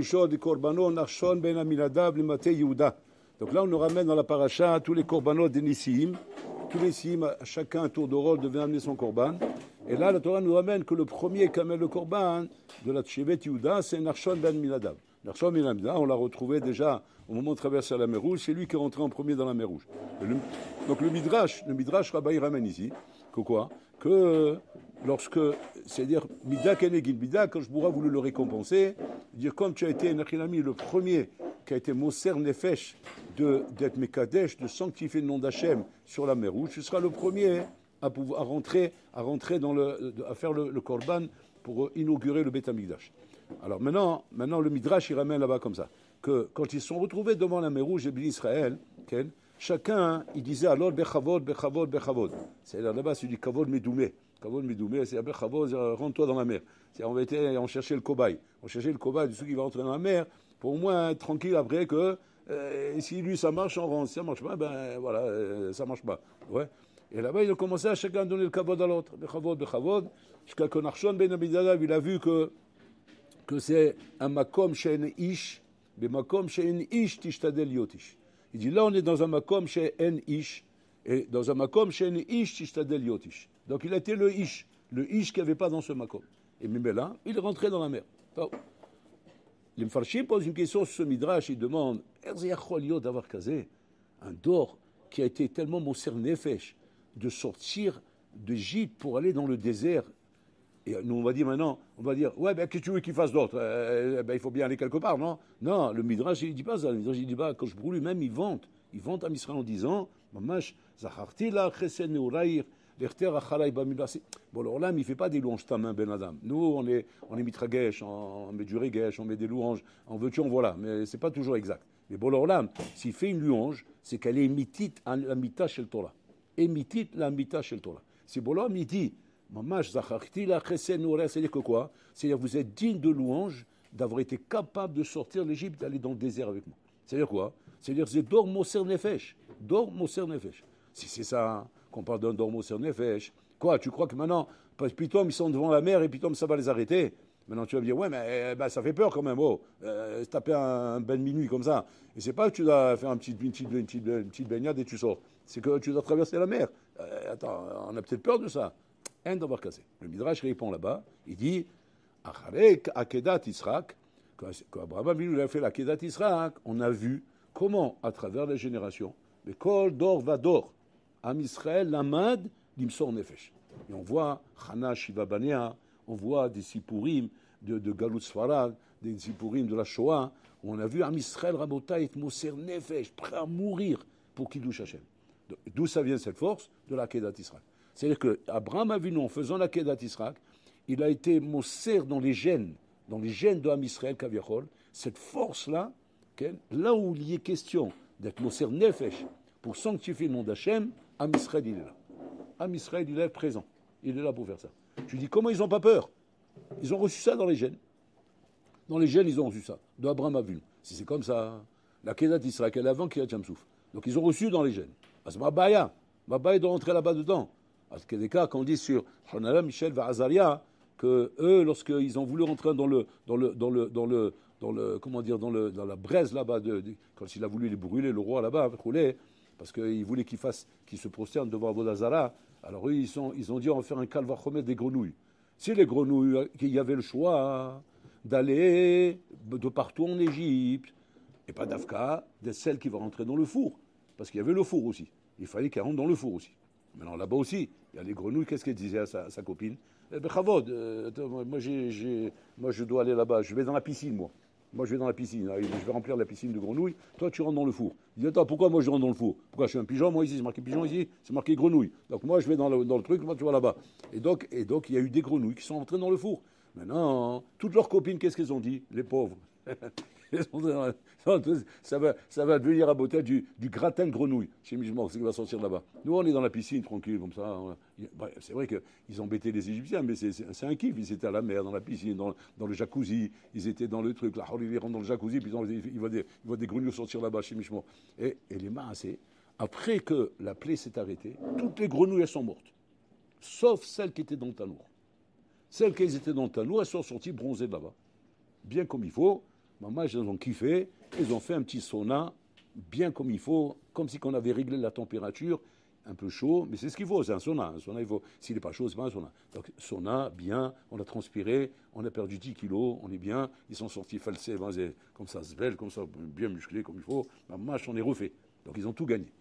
Rishon des Korbanot, Nachshon ben Aminadav, le Maté Yehuda. Donc là, on nous ramène dans la paracha tous les Korbanot des Nissim. Tous les Nissim, chacun un tour de rôle devait amener son Korban. Et là, la Torah nous ramène que le premier qui amène le Korban de la Tchevet Yehuda, c'est Nachshon ben Aminadav. Nachshon ben Aminadav, on l'a retrouvé déjà au moment de traverser la mer Rouge. C'est lui qui est rentré en premier dans la mer Rouge. Donc le Midrash Rabbi ramène ici que quoi? Que lorsque, c'est-à-dire Mida Kenegin Mida, quand je pourrais voulu le récompenser, dire comme tu as été Nachilami, le premier qui a été Moser Nefesh d'être Mekadesh, de sanctifier le nom d'Hachem sur la mer Rouge, tu seras le premier à pouvoir rentrer à faire le Korban pour inaugurer le Beth Amikdash. Alors maintenant le Midrash il ramène là-bas comme ça, que quand ils sont retrouvés devant la mer Rouge, les bénis Israël, chacun, il disait alors Bechavod, Bechavod, Bechavod. C'est-à-dire là-bas, c'est du Kavod Medoumé. Kavod Medoumé, c'est Bechavod, rentre-toi dans la mer. On cherchait le cobaye. On cherchait le cobaye de ceux qui va rentrer dans la mer pour au moins être tranquille après que si lui ça marche, on rentre. Si ça marche pas, ben voilà, ça marche pas. Ouais. Et là-bas, il a commencé à chacun donner le Kavod à l'autre. Bechavod, Bechavod. Jusqu'à que Nachshon ben Aminadav, il a vu que c'est un makom she'en ish, be makom she'en ish tishtadel yotish. Il dit là on est dans un makom chez En Ish et dans un makom chez En Ish tishtadel yotish. Donc il a été le Ish qu'il n'y avait pas dans ce makom. Et même là, il est rentré dans la mer. Les Mfarshim posent une question sur ce midrash, ils demandent d'avoir casé un dor qui a été tellement Moser Nefesh de sortir d'Égypte pour aller dans le désert. Et nous, on va dire, ouais, ben, qu'est-ce que tu veux qu'il fasse d'autre? Il faut bien aller quelque part, non? Non, le Midrash, il ne dit pas ça. Le Midrash, il dit pas, quand je brûle lui-même, il vante à Israël en disant, Mamash, Zacharti la chesen neuraïr, l'erter achalai bamibasi. Bon, alors là, il ne fait pas des louanges ta main, Ben Adam. Nous, on est mitragesh, on met du regesh, on met des louanges, en veux-tu, en voilà. Mais c'est pas toujours exact. Mais bon, alors là, s'il fait une louange, c'est qu'elle est émitit la mita shel Torah. Émitit la mita shel Torah. Si bon, là, il dit, Mamash Zacharti la chesen neuraïr, c'est-à-dire que quoi? C'est-à-dire que vous êtes digne de louange d'avoir été capable de sortir de l'Égypte, d'aller dans le désert avec moi. C'est-à-dire quoi? C'est-à-dire que c'est Dor Moser Nefesh. Dor Moser Nefesh. Si c'est ça qu'on parle d'un Dor Moser Nefesh, quoi? Tu crois que maintenant, parce que Pitom, ils sont devant la mer et Pitom, ça va les arrêter? Maintenant, tu vas me dire, ouais, mais ça fait peur quand même. Oh, taper un bain de minuit comme ça. Et c'est pas que tu dois faire une petite baignade et tu sors. C'est que tu dois traverser la mer. Attends, on a peut-être peur de ça. Un d'avoir cassé. Le Midrash répond là-bas. Il dit, Acharek Akedat Israq, quand Abraham Avinu a fait la Kedat Israq, on a vu comment, à travers les générations, mais Kol Dor Vador, Am Israël Lamad Limsor Nefesh. Et on voit Chana Shiva Bania, on voit des Sipurim de Galut Sfarad, des Sipurim de la Shoah, où on a vu Am Israël Rabotai et Moser Nefesh, prêt à mourir pour Kiddush Hashem. D'où ça vient cette force? De la Kedat Israq. C'est-à-dire qu'Abraham Avinu, en faisant la Kedat Israq, il a été Moser dans les gènes de Am Israël Kaviachol, cette force-là, là où il y est question d'être Moser Nefesh pour sanctifier le nom d'Hachem, Am Israël il est là. Am Israël il est présent. Il est là pour faire ça. Je dis comment ils n'ont pas peur? Ils ont reçu ça dans les gènes. Dans les gènes, ils ont reçu ça. De Abraham Avinu. Si c'est comme ça, la Kedat Israël, elle est avant Kiryat Yamsouf. Donc ils ont reçu dans les gènes. C'est Mabaya. Mabaya doit rentrer là-bas dedans. Parce qu'il y a des cas qu'on dit sur Hanala, Michel, Azaria, que eux, lorsqu'ils ont voulu rentrer dans la braise là-bas, quand il a voulu les brûler, le roi là-bas, parce qu'il voulait qu'ils se prosternent devant Avodazara, alors eux, ils ont dit on va faire un calvachomet des grenouilles. Si les grenouilles, qu'il y avait le choix d'aller de partout en Égypte, et pas d'Afka, de celle qui va rentrer dans le four, parce qu'il y avait le four aussi. Il fallait qu'elle rentre dans le four aussi. Maintenant, là-bas aussi, il y a les grenouilles. Qu'est-ce qu'elle disait à sa copine? Bechavod, moi je dois aller là-bas. Je vais dans la piscine, moi. Moi, je vais dans la piscine. Je vais remplir la piscine de grenouilles. Toi, tu rentres dans le four. Il dit, attends, pourquoi moi je rentre dans le four? Pourquoi je suis un pigeon? Moi, ici, c'est marqué pigeon, ici, c'est marqué grenouille. Donc, moi, je vais dans le truc, moi, tu vas là-bas. Et donc, il y a eu des grenouilles qui sont entrées dans le four. Maintenant, toutes leurs copines, qu'est-ce qu'elles ont dit? Les pauvres. Ça va devenir à beauté du gratin de grenouille chez Mijmor, c'est ce qui va sortir là-bas. Nous, on est dans la piscine, tranquille, comme ça. C'est vrai qu'ils embêtaient les Égyptiens, mais c'est un kiff. Ils étaient à la mer, dans la piscine, dans le jacuzzi. Ils étaient dans le truc. Là, ils rentrent dans le jacuzzi, puis ils voient des grenouilles sortir là-bas chez Mijmor. Et les Maassé, après que la plaie s'est arrêtée, toutes les grenouilles, elles sont mortes. Sauf celles qui étaient dans le tanour. Celles qui étaient dans le tanour, elles sont sorties bronzées de là-bas. Bien comme il faut. Maman, ils ont kiffé, ils ont fait un petit sauna, bien comme il faut, comme si on avait réglé la température, un peu chaud, mais c'est ce qu'il faut, c'est un sauna. Un sauna, il faut, s'il n'est pas chaud, c'est pas un sauna. Donc, sauna, bien, on a transpiré, on a perdu 10 kilos, on est bien, ils sont sortis falsés, comme ça, svelte, comme ça, bien musclés, comme il faut. Maman, on est refait. Donc, ils ont tout gagné.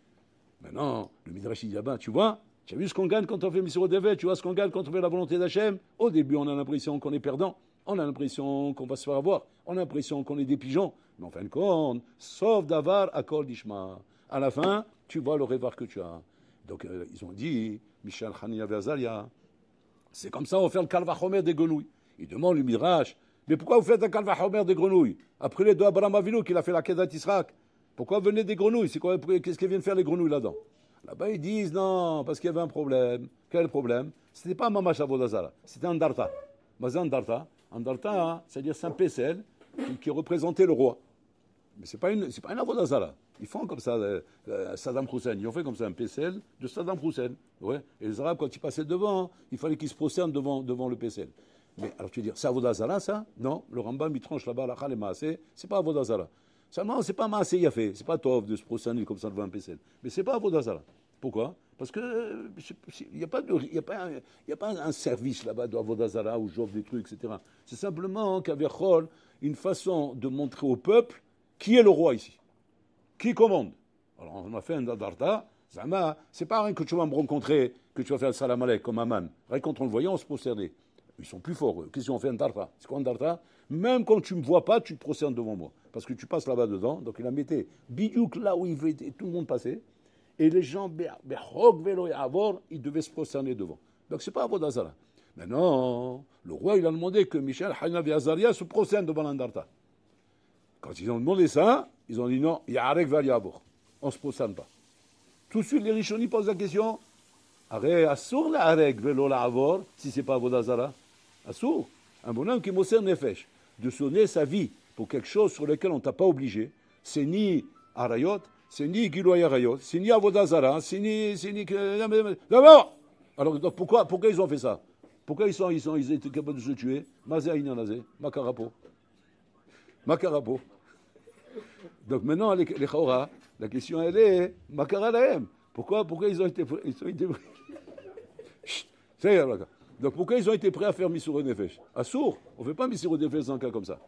Maintenant, le Midrash dit, ah ben, tu vois, tu as vu ce qu'on gagne quand on fait Messirot Devet, tu vois ce qu'on gagne quand on fait la volonté d'Hachem. Au début, on a l'impression qu'on est perdant, on a l'impression qu'on va se faire avoir, on a l'impression qu'on est des pigeons. Mais en fin de compte, sauf d'avar akol dishma. À la fin, tu vois le révar que tu as. Donc, ils ont dit, Michel Hania Verzalia, c'est comme ça, on va faire le kalvachomer des grenouilles. Il demande le Midrash, mais pourquoi vous faites un kalvachomer des grenouilles? Après les deux Abraham Avinu, qu'il a fait la Kedat Israq, pourquoi venez des grenouilles? Qu'est-ce qu'ils viennent faire les grenouilles là-dedans? Là-bas, ils disent non, parce qu'il y avait un problème. Quel problème? Ce n'était pas un mamash avodazara, c'était un darta. Mais un darta, c'est-à-dire c'est un pécel qui représentait le roi. Mais ce n'est pas une avodazara. Ils font comme ça, Saddam Hussein. Ils ont fait comme ça un pécel de Saddam Hussein. Ouais. Et les Arabes, quand ils passaient devant, il fallait qu'ils se prosternent devant le pécel. Mais alors tu veux dire, c'est avodazara ça? Non, le Rambam, il tranche là-bas, la Khal et Maasé, c'est pas avodazara. Seulement, c'est pas Maasé Yafé, c'est pas tov de se prosterner comme ça devant un pécel. Mais c'est pas avodazara. Pourquoi? Parce que il n'y a pas un service là-bas d'Avodazara où j'offre des trucs, etc. C'est simplement qu'avec Chol, une façon de montrer au peuple qui est le roi ici. Qui commande? Alors on a fait un darda. Zama, c'est pas rien que tu vas me rencontrer, que tu vas faire le salam alek comme Aman. Rien quand on le voyait, on se prosternait. Ils sont plus forts. Qu'est-ce qu'ils ont fait un darda? C'est quoi un darda? Même quand tu ne me vois pas, tu te prosternes devant moi. Parce que tu passes là-bas dedans. Donc il a mis bidouk là où il veut, tout le monde passait. Et les gens, ils devaient se prosterner devant. Donc c'est pas Avodazara. Maintenant, le roi, il a demandé que Michel Hanavi Azaria se prosterne devant l'Andarta. Quand ils ont demandé ça, ils ont dit non, Yarek Valiabor. On ne se prosterne pas. Tout de suite, les Rishonim posent la question Arrête, Assour la Arek Velo la Avor, si c'est pas Avodazara. Assour, un bonhomme qui moser nefesh, de sonner sa vie pour quelque chose sur lequel on ne t'a pas obligé, c'est ni Arayot, c'est ni Giloy Arayot, c'est ni Avodazara, c'est ni. D'abord alors, donc, pourquoi ils ont fait ça? Pourquoi ils étaient capables de se tuer? Mazé Aïnanazé, Makarapo. Makarapo. Donc maintenant, les Chora, la question elle est Makaralaem. Pourquoi ils ont été pris? Donc pourquoi ils ont été prêts à faire Missour Nefesh? Assour, on ne fait pas Missour Nefesh dans un cas comme ça.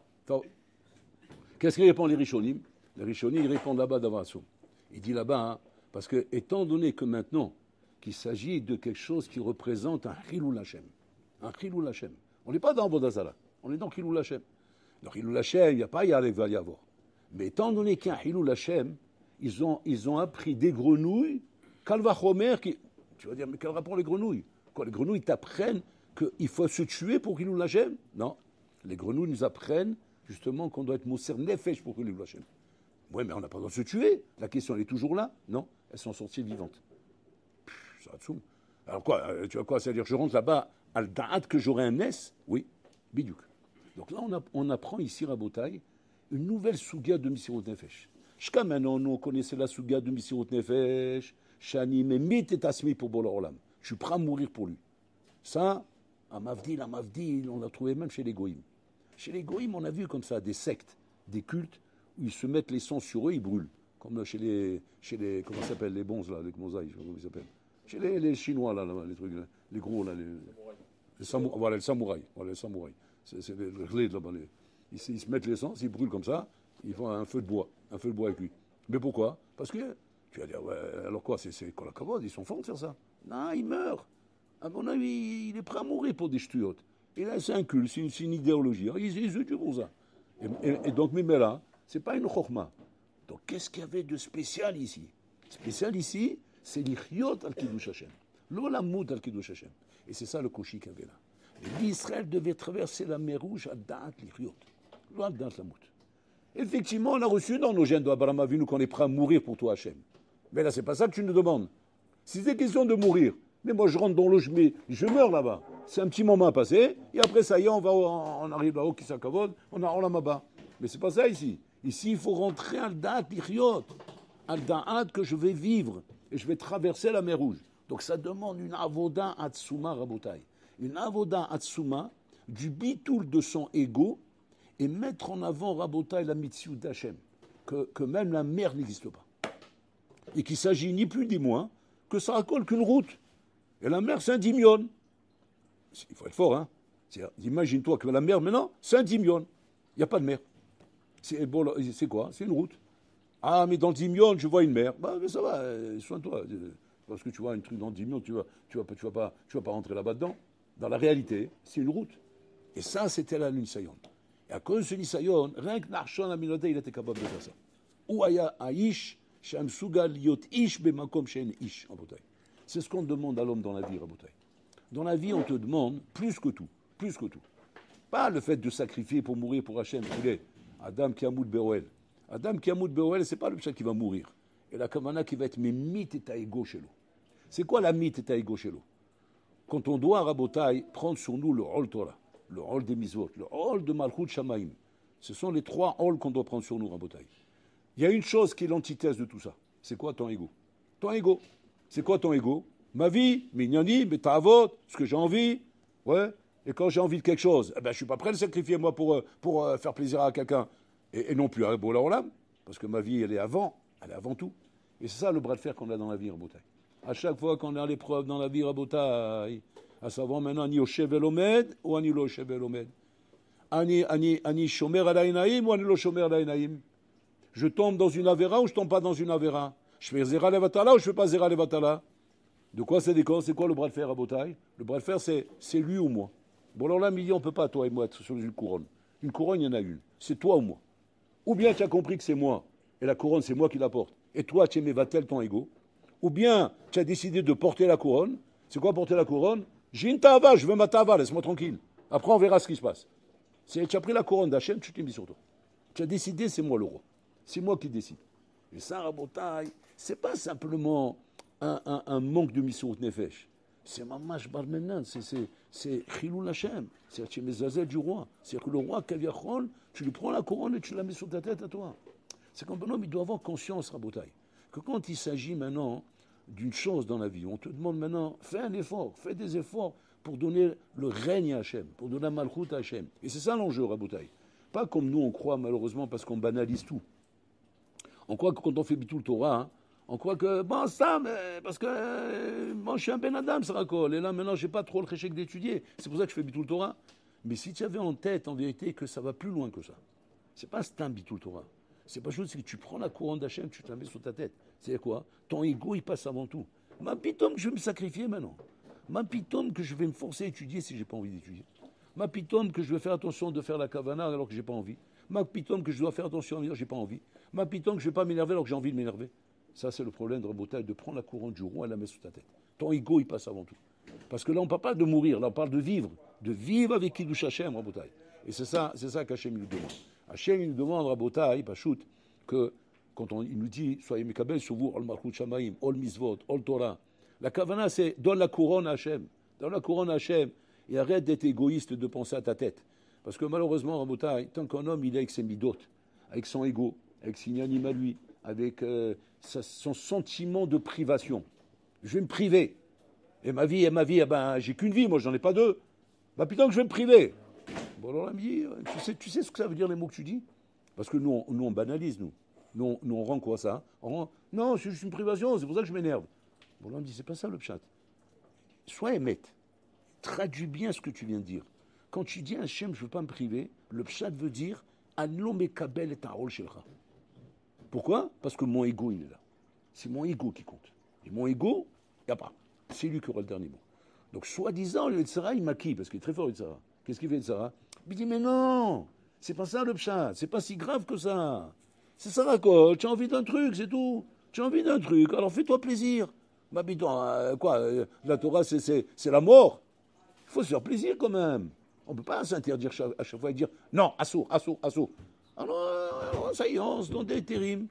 Qu'est-ce qu'ils répondent les Rishonim? Les Rishonim, ils répondent là-bas devant Assour. Il dit là-bas, parce que étant donné que maintenant, qu'il s'agit de quelque chose qui représente un Chilul Hashem. Un Chilul Hashem. On n'est pas dans Vodazala, on est dans Chilul Hashem. Dans Chilul Hashem, il n'y a pas Yarek Valiavor. Mais étant donné qu'il y a un Chilul Hashem, ils ont appris des grenouilles, Kalvachomer, qui. Tu vas dire, mais quel rapport les grenouilles? Quoi, les grenouilles t'apprennent qu'il faut se tuer pour Chilul Hashem? Non. Les grenouilles nous apprennent justement qu'on doit être Moser Nefesh pour Chilul Hashem. Oui, mais on n'a pas besoin de se tuer. La question, elle est toujours là? Non. Elles sont sorties vivantes. Alors quoi, tu vois quoi? C'est-à-dire, je rentre là-bas, al da'at que j'aurai un S? Oui, biduk. Donc là, on apprend ici, Rabotai, une nouvelle souga de Messirot Nefesh. Jusqu'à maintenant, nous, on connaissait la souga de Messirot Nefesh, Shani, mais mit et asmi pour Bolo Olam. Je suis prêt à mourir pour lui. Ça, à Mavdil, on l'a trouvé même chez les Goïm. Chez les Goïm, on a vu comme ça des sectes, des cultes, où ils se mettent les sangs sur eux, ils brûlent. Comme chez les comment ça s'appelle, les bons, là, les mosaïs, je sais pas comment ils s'appellent. Chez les Chinois, là, les trucs, là, les gros, là, les samouraïs. Voilà, les samouraïs. Voilà, les samouraïs. C'est les relais là-bas. Ils se mettent les sangs, ils brûlent comme ça, ils font un feu de bois avec lui. Mais pourquoi? Parce que, tu vas dire, ouais, alors quoi, c'est quoi la commode? Ils sont forts de faire ça. Non, il meurt. À mon avis, il est prêt à mourir pour des ch'tuotes. Et là, c'est un culte, c'est une idéologie. Ils se tuent pour ça. Et donc, mais là, c'est pas une chokhma. Donc, qu'est-ce qu'il y avait de spécial ici? Spécial ici, c'est l'Ichiot al-Kiddush Hashem. L'Olamut al-Kiddush Hashem. Et c'est ça le Koshi qu'il y avait là. L'Israël devait traverser la mer Rouge à Da'at l'Ichiot. Loin de Da'at Lamut. Effectivement, on a reçu dans nos gènes d'Abraham Avinu qu'on est prêt à mourir pour toi, Hashem. Mais là, c'est pas ça que tu nous demandes. Si c'est question de mourir, mais moi je rentre dans l'eau, je meurs là-bas. C'est un petit moment à passer, et après ça y est, on arrive là-haut, qui s'accavode, on a là-bas. Mais c'est pas ça ici. Ici, il faut rentrer à Da'at l'Ichiot. Al-Da'at que je vais vivre et je vais traverser la mer Rouge. Donc ça demande une avoda atsuma rabotai. Une avoda atsuma du bitoul de son ego et mettre en avant Rabotai la Mitziut d'Hachem, que même la mer n'existe pas. Et qu'il s'agit ni plus ni moins que ça raccole qu'une route. Et la mer, c'est un dimion. Il faut être fort, hein. Imagine-toi que la mer, maintenant, c'est un dimion. Il n'y a pas de mer. C'est quoi? C'est une route. Ah, mais dans le dimion, je vois une mer. Bah, mais ça va, soigne-toi. Parce que tu vois un truc dans le dimion, tu vas pas rentrer là-bas dedans. Dans la réalité, c'est une route. Et ça, c'était la Nisayon. Et à cause de ce Nisayon, rien que Narshon Aminodé, il était capable de faire ça. Ou aya aish, sham sugal yot ish bemakom shen ish, en bataille. C'est ce qu'on demande à l'homme dans la vie, Rabotai. Dans la vie, on te demande plus que tout. Plus que tout. Pas le fait de sacrifier pour mourir pour Hachem. Adam Kiamoud Beroel. Adam Kiamoud Beroel, c'est pas le pshat qui va mourir. Et la kamana qui va être mais mythe et taïgo chez l'eau. C'est quoi la mythe et taïgo chez l'eau? Quand on doit, Rabotai, prendre sur nous le rôle Torah, le rôle des Mizvot, le rôle de Malchut Shamaim. Ce sont les trois rôles qu'on doit prendre sur nous, Rabotai. Il y a une chose qui est l'antithèse de tout ça. C'est quoi ton ego? Ton ego. C'est quoi ton ego? Ma vie, mignoni, mais ta vote, ce que j'ai envie. Ouais. Et quand j'ai envie de quelque chose, eh ben, je ne suis pas prêt à le sacrifier, moi, pour faire plaisir à quelqu'un. Et non plus à Bola Olam, parce que ma vie, elle est avant tout. Et c'est ça le bras de fer qu'on a dans la vie, Rabotai. À chaque fois qu'on a l'épreuve dans la vie, Rabotai, à savoir maintenant, ani Oshevel Omed ou ani lo Oshevel Omed. Ani Shomer Alainaim ou ani lo Shomer Alainaim. Je tombe dans une avéra ou je tombe pas dans une avéra. Je fais Zera Levatala ou je fais pas Zera Levatala. De quoi ça dépend? C'est quoi le bras de fer à Botaï? Le bras de fer, c'est lui ou moi. Bon, alors là, Midi, on ne peut pas, toi et moi, être sur une couronne. Une couronne, il y en a une. C'est toi ou moi. Ou bien tu as compris que c'est moi, et la couronne, c'est moi qui la porte. Et toi, tu m'évatel ton ego. Ou bien tu as décidé de porter la couronne. C'est quoi porter la couronne? J'ai une tava, je veux ma tava, laisse-moi tranquille. Après, on verra ce qui se passe. Tu as pris la couronne d'Hachem, tu t'es mis sur toi. Tu as décidé, c'est moi le roi. C'est moi qui décide. Et ça, Rabotai, c'est pas simplement un manque de Misirout Nefesh. C'est Mamash Barmenan, c'est Chilul Hashem, c'est Hachem du roi. C'est-à-dire que le roi, Kaviachol, tu lui prends la couronne et tu la mets sur ta tête à toi. C'est comme un homme, il doit avoir conscience, Rabotai, que quand il s'agit maintenant d'une chose dans la vie, on te demande maintenant, fais un effort, fais des efforts pour donner le règne à Hachem, pour donner la malchut à Hachem. Et c'est ça l'enjeu, Rabotai. Pas comme nous on croit malheureusement parce qu'on banalise tout. On croit que quand on fait Bitul Torah, hein, on croit que, bon, ça, mais parce que moi je suis un Ben Adam, ça racole. Et là maintenant, j'ai pas trop le chéchec d'étudier. C'est pour ça que je fais Bitul Torah. Mais si tu avais en tête, en vérité, que ça va plus loin que ça, c'est pas un Bitul Torah. C'est pas chose, c'est que tu prends la couronne d'Hachem, tu te la mets sur ta tête. C'est quoi? Ton ego, il passe avant tout. Ma pitome que je vais me sacrifier maintenant. Ma pitome que je vais me forcer à étudier si j'ai pas envie d'étudier. Ma pitome que je vais faire attention de faire la kavana alors que j'ai pas envie. Ma pitome que je dois faire attention alors que j'ai pas envie. Ma pitome que je vais pas m'énerver alors que j'ai envie de m'énerver. Ça, c'est le problème de Rabotai, de prendre la couronne du roi et la mettre sur ta tête. Ton ego, il passe avant tout. Parce que là, on ne parle pas de mourir, là, on parle de vivre avec Kiddush Hashem, Rabotai. Et c'est ça qu'Hachem nous demande. Hachem nous demande, Rabotai, Pachout, que quand il nous dit, soyez Mekabel sur vous, Ol Malchut Shamaim, Ol Misvot, Ol Torah. La Kavana, c'est donne la couronne à Hachem. Donne la couronne à Hachem et arrête d'être égoïste, de penser à ta tête. Parce que malheureusement, Rabotai, tant qu'un homme, il est avec ses midot, avec son ego, avec son anime à lui, avec son sentiment de privation. Je vais me priver. Et ma vie, eh ben, j'ai qu'une vie, moi, j'en ai pas deux. Bah, putain, que je vais me priver. Bon, alors, l'ami, tu sais ce que ça veut dire, les mots que tu dis? Parce que nous, on banalise, nous. Nous, on rend quoi, ça? Non, c'est juste une privation, c'est pour ça que je m'énerve. Bon, là, on me dit, c'est pas ça, le pshat. Sois émette. Traduis bien ce que tu viens de dire. Quand tu dis Hachem, je ne veux pas me priver, le pshat veut dire Anlo mekabel et un rôle shelcha. Pourquoi? Parce que mon ego, il est là. C'est mon ego qui compte. Et mon ego, il n'y a pas. C'est lui qui aura le dernier mot. Donc, soi-disant, le Yetzara, il maquille, parce qu'il est très fort, le Yetzara. Qu'est-ce qu'il fait, le Yetzara? Il dit, mais non, c'est pas ça le pshat, c'est pas si grave que ça. C'est ça, d'accord, tu as envie d'un truc, c'est tout. Tu as envie d'un truc, alors fais-toi plaisir. Bah, putain, la Torah, c'est la mort. Il faut se faire plaisir quand même. On ne peut pas s'interdire à chaque fois et dire, non, assaut. Alors, ça y est, on se donne des térim.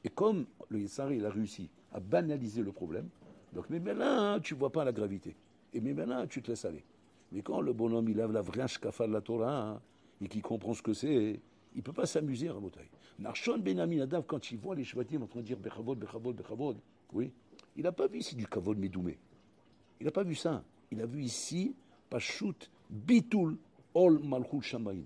Et comme le Yetzara, il a réussi à banaliser le problème, donc, mais là, tu ne vois pas la gravité. Et mais là, tu te laisses aller. Mais quand le bonhomme, il a la vraie shkafa de la Torah, et qu'il comprend ce que c'est, il ne peut pas s'amuser à Rabotai. Narshon Ben Aminadav, quand il voit les Shvatim en train de dire Bechavod, oui, il n'a pas vu ici du Kavod Medoumé. Il n'a pas vu ça. Il a vu ici, Pashut, Bitul, Ol Malchut Shamaim.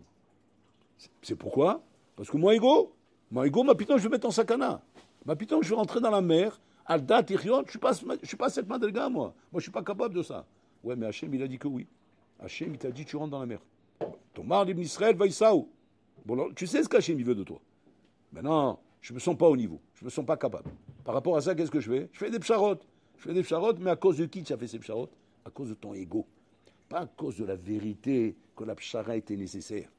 C'est pourquoi? Parce que mon ego, ma putain, je vais mettre en sakana. Ma putain, je vais rentrer dans la mer. Alda, Tirion, je suis pas cette madriga, moi. Moi, je suis pas capable de ça. Ouais, mais Hachem, il a dit que oui. Hachem, il t'a dit, tu rentres dans la mer. Tomar l'Ibn Israël, Vaïsaou. Bon, alors, tu sais ce qu'Hachem, il veut de toi. Maintenant, je ne me sens pas au niveau. Je ne me sens pas capable. Par rapport à ça, qu'est-ce que je fais? Je fais des pcharotes. Je fais des pcharotes, mais à cause de qui tu as fait ces pcharotes? À cause de ton ego. Pas à cause de la vérité que la pchara était nécessaire.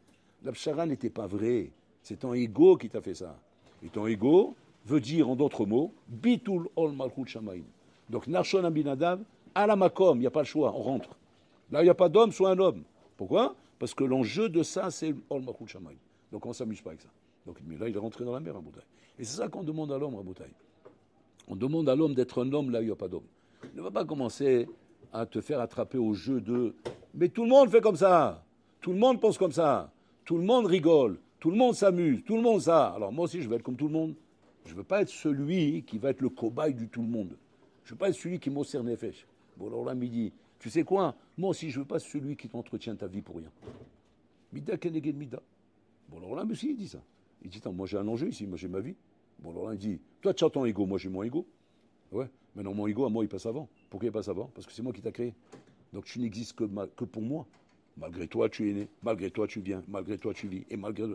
La pchara n'était pas vraie. C'est ton ego qui t'a fait ça. Et ton ego veut dire, en d'autres mots, bitul ol malchut shamaim. Donc, Narshon Abinadav, à la makom, il n'y a pas le choix, on rentre. Là, il n'y a pas d'homme, soit un homme. Pourquoi? Parce que l'enjeu de ça, c'est ol malchut shamaim. Donc, on ne s'amuse pas avec ça. Donc, mais là, il est rentré dans la mer, Raboutaï. Et c'est ça qu'on demande à l'homme, Raboutaï. On demande à l'homme d'être un homme là où il n'y a pas d'homme. Ne va pas commencer à te faire attraper au jeu de « Mais tout le monde fait comme ça. Tout le monde pense comme ça. Tout le monde rigole. Tout le monde s'amuse. Tout le monde ça. Alors moi aussi, je veux être comme tout le monde. Je ne veux pas être celui qui va être le cobaye du tout le monde. Je ne veux pas être celui qui m'ossère les fèches. Bon, alors là, il dit « Tu sais quoi? Moi aussi, je ne veux pas être celui qui t'entretient ta vie pour rien. » Mida keneged mida. Bon, alors là, monsieur, il dit ça. Il dit, moi j'ai un enjeu ici, moi j'ai ma vie. Bon, alors là, il dit, toi tu as ton ego, moi j'ai mon ego. Ouais, mais non, mon ego, à moi, il passe avant. Pourquoi il passe avant? Parce que c'est moi qui t'ai créé. Donc tu n'existes que pour moi. Malgré toi, tu es né. Malgré toi, tu viens. Malgré toi, tu vis. Et malgré...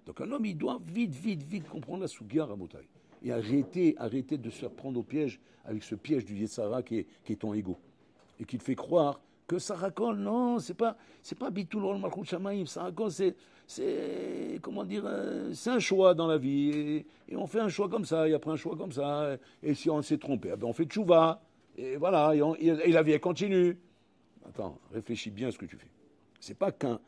Donc un homme, il doit vite comprendre la Sougia à Motaï. Et arrêter de se faire prendre au piège avec ce piège du Yetzara qui est ton ego. Et qui te fait croire que ça raconte, non, c'est pas Bitul Ol Malchut Shamaim, ça raconte, c'est comment dire, c'est un choix dans la vie, et on fait un choix comme ça, et après un choix comme ça, et si on s'est trompé, eh ben on fait tchouva, et voilà, et la vie elle continue. Attends, réfléchis bien à ce que tu fais. C'est pas qu'un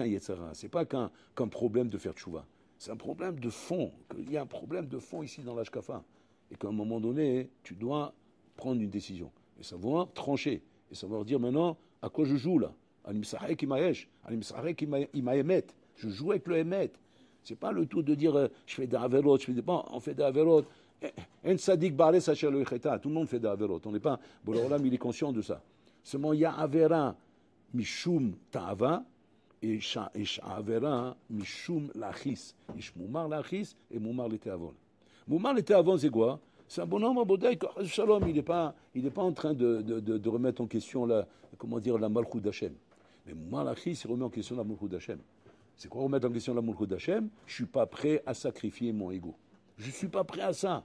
Yetzara, c'est pas qu'un problème de faire tchouva, c'est un problème de fond, il y a un problème de fond ici dans l'Ashkafa, et qu'à un moment donné, tu dois prendre une décision, et savoir trancher. Et savoir dire maintenant à quoi je joue là. Je joue avec le Emet. C'est pas le tout de dire je fais des averot, on fait des averot. En sadik baré sacher le cheta. Tout le monde fait des averot. On n'est pas. Borolam il est conscient de ça. Seulement il y a avera mishum ta'ava et avera mishum lachis. Ish mumar lachis et mumar l'eteavon. Mumar l'eteavon c'est quoi? C'est un bonhomme, Shalom, il n'est pas en train de remettre en question la Malchut d'Hachem. Mais Malachis, il remet en question la Malchut d'Hachem. C'est quoi remettre en question la Malchut d'Hachem? Je ne suis pas prêt à sacrifier mon ego. Je ne suis pas prêt à ça.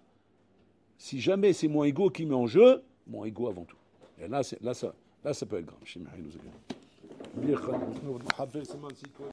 Si jamais c'est mon ego qui met en jeu, mon ego avant tout. Et là ça peut être grave.